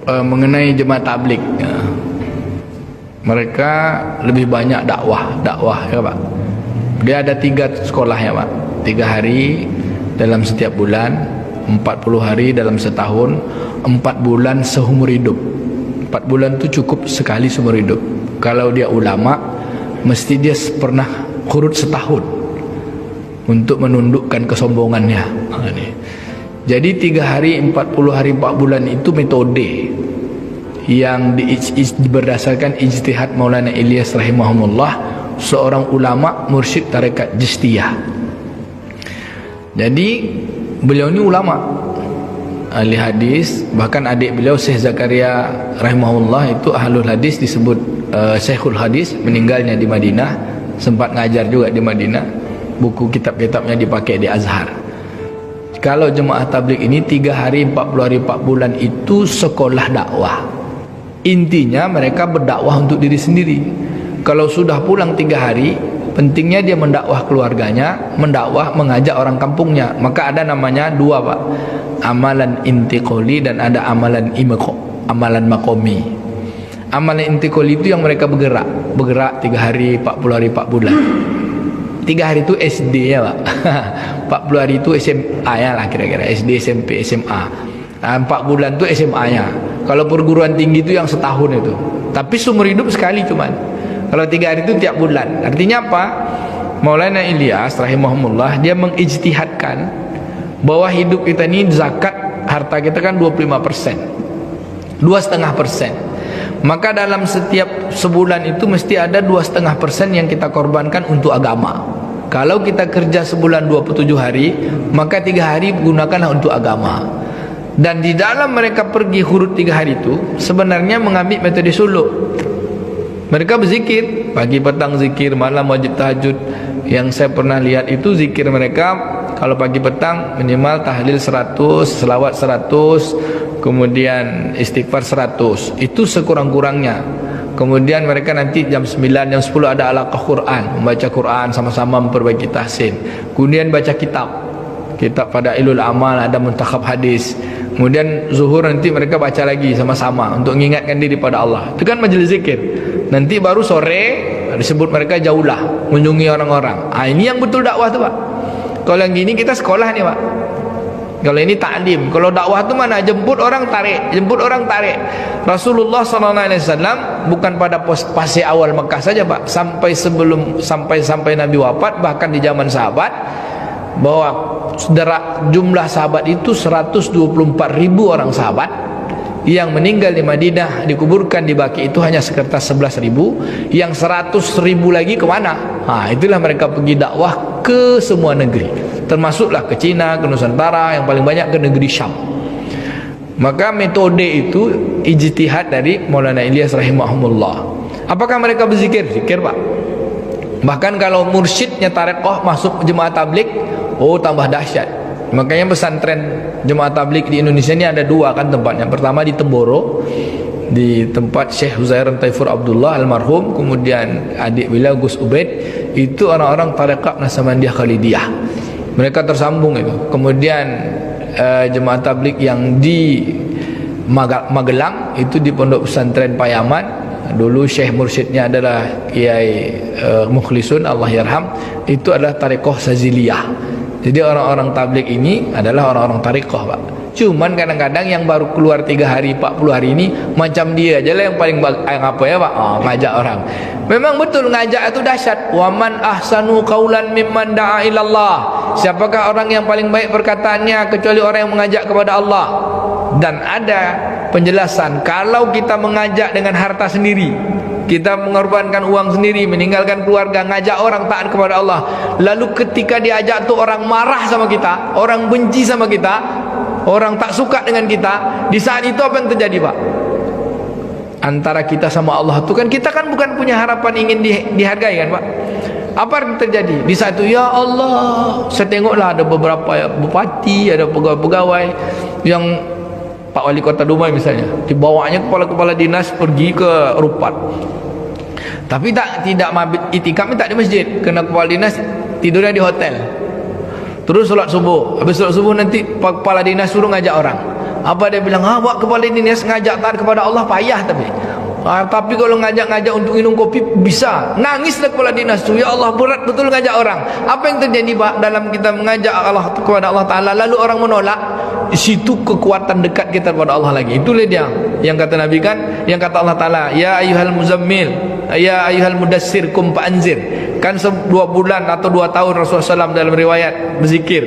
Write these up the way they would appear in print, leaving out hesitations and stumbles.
mengenai jemaah tabligh. Mereka lebih banyak dakwah ya Pak. Dia ada 3 sekolah ya Pak. 3 hari dalam setiap bulan, 40 hari dalam setahun, 4 bulan seumur hidup. 4 bulan itu cukup sekali seumur hidup. Kalau dia ulama, mesti dia pernah khurut setahun untuk menundukkan kesombongannya. Jadi 3 hari, 40 hari, 4 bulan itu metode yang berdasarkan ijtihad Maulana Ilyas rahimahumullah, seorang ulama mursyid tarekat Chistiyah. Jadi beliau ini ulama, ahli hadis, bahkan adik beliau Syekh Zakaria rahimahullah itu ahlul hadis, disebut Syekhul Hadis, meninggalnya di Madinah, sempat ngajar juga di Madinah, buku kitab-kitabnya dipakai di Azhar. Kalau jemaah tabligh ini 3 hari, 40 hari, 4 bulan itu sekolah dakwah. Intinya mereka berdakwah untuk diri sendiri. Kalau sudah pulang 3 hari, pentingnya dia mendakwah keluarganya, mendakwah, mengajak orang kampungnya. Maka ada namanya 2 Pak, amalan intiqoli dan ada amalan amalan makomi. Amalan intiqoli itu yang mereka bergerak 3 hari, 40 hari, 4 bulan. 3 hari itu SD ya Pak. 40 hari itu SMA ya lah kira-kira, SD, SMP, SMA. 4 bulan itu SMA nya. Kalau perguruan tinggi itu yang setahun itu. Tapi seumur hidup sekali cuman. Kalau 3 hari itu tiap bulan. Artinya apa? Maulana Ilyas rahimahumullah dia mengijtihadkan bahwa hidup kita ini zakat harta kita kan 25%, 2,5%. Maka dalam setiap sebulan itu mesti ada 2,5% yang kita korbankan untuk agama. Kalau kita kerja sebulan 27 hari, maka 3 hari gunakanlah untuk agama. Dan di dalam mereka pergi hurut 3 hari itu sebenarnya mengambil metode suluk. Mereka berzikir pagi petang, zikir malam, wajib tahajud. Yang saya pernah lihat itu zikir mereka kalau pagi petang minimal tahlil 100, selawat 100, kemudian istighfar 100. Itu sekurang-kurangnya. Kemudian mereka nanti jam 9, jam 10 ada alaqah Quran, membaca Quran sama-sama, memperbaiki tahsin. Kemudian baca kitab pada Ilul Amal, ada muntakhab hadis. Kemudian zuhur nanti mereka baca lagi sama-sama untuk mengingatkan diri pada Allah. Itu kan majelis zikir. Nanti baru sore disebut mereka jauhlah, mengunjungi orang-orang. Ini yang betul dakwah tu Pak. Kalau yang gini kita sekolah nih Pak. Kalau ini ta'lim. Kalau dakwah tu mana? Jemput orang tarik, jemput orang tarik. Rasulullah SAW bukan pada fase awal Mekah saja Pak, sampai Nabi wafat, bahkan di zaman sahabat, bahwa jumlah sahabat itu 124.000 orang sahabat yang meninggal di Madinah, dikuburkan di Baqi itu hanya sekitar 11.000. Yang 100.000 lagi kemana? Itulah mereka pergi dakwah ke semua negeri, termasuklah ke Cina, ke Nusantara, yang paling banyak ke negeri Syam. Maka metode itu ijtihad dari Maulana Ilyas rahimahumullah. Apakah mereka berzikir? Zikir Pak. Bahkan kalau mursyidnya tarekoh masuk jemaah tabligh, tambah dahsyat. Makanya pesantren jemaah tabligh di Indonesia ini ada 2 kan tempatnya. Pertama di Temboro, di tempat Syekh Huzairan Taifur Abdullah almarhum, kemudian adik beliau Gus Ubaid, itu orang-orang tarekat Naksabandiyah Khalidiyah. Mereka tersambung itu. Kemudian jemaah tabligh yang di Magelang itu di Pondok Pesantren Payaman. Dulu syekh mursyidnya adalah Kiai Mukhlisun Allah yarham, itu adalah tarekoh Saziliyah. Jadi orang-orang tabligh ini adalah orang-orang tarekoh Pak. Cuman kadang-kadang yang baru keluar 3 hari 40 hari ini macam dia aja lah yang paling apa ya Pak, ngajak orang. Memang betul ngajak itu dahsyat. Waman ahsanu qaulan mimman da'a ilallah. Siapakah orang yang paling baik perkataannya kecuali orang yang mengajak kepada Allah. Dan ada penjelasan, kalau kita mengajak dengan harta sendiri, kita mengorbankan uang sendiri, meninggalkan keluarga, ngajak orang taat kepada Allah, lalu ketika diajak tuh orang marah sama kita, orang benci sama kita, orang tak suka dengan kita, di saat itu apa yang terjadi Pak? Antara kita sama Allah itu kan, kita kan bukan punya harapan ingin dihargai kan Pak? Apa yang terjadi? Di saat itu, ya Allah, saya tengoklah ada beberapa bupati, ada pegawai-pegawai yang Pak Wali Kota Dumai misalnya, dibawanya kepala-kepala dinas pergi ke Rupat, tapi tidak mabit itikaf, tak di masjid, kena kepala dinas tidurnya di hotel. Terus sholat subuh, habis sholat subuh nanti kepala dinas suruh ngajak orang, Apa dia bilang? Buat kepala ini ngajak taat kepada Allah payah tapi kalau ngajak-ngajak untuk minum kopi bisa. Nangislah kepala dinas tu. Ya Allah, berat betul ngajak orang. Apa yang terjadi Pak dalam kita mengajak Allah kepada Allah Taala lalu orang menolak? Di situ kekuatan dekat kita kepada Allah lagi. Itulah dia yang kata Nabi kan, yang kata Allah Taala, ya ayyuhal muzammil, ya ayyuhal mudassir kum fa'anzir. Kan 2 bulan atau 2 tahun Rasulullah SAW dalam riwayat berzikir.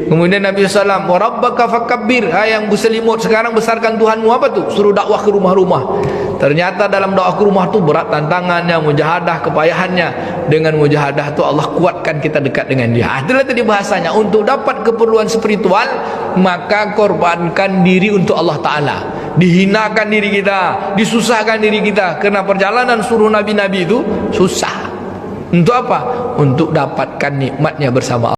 Kemudian Nabi SAW, wa rabbaka fakabbir, yang berselimut sekarang besarkan Tuhanmu. Apa tu? Suruh dakwah ke rumah-rumah. Ternyata dalam dakwah ke rumah tu berat tantangannya, mujahadah, kepayahannya. Dengan mujahadah tu Allah kuatkan kita dekat dengan dia. Itulah tadi bahasanya, untuk dapat keperluan spiritual maka korbankan diri untuk Allah Ta'ala. Dihinakan diri kita, disusahkan diri kita. Kerana perjalanan suruh nabi-nabi itu susah. Untuk apa? Untuk dapatkan nikmatnya bersama Allah.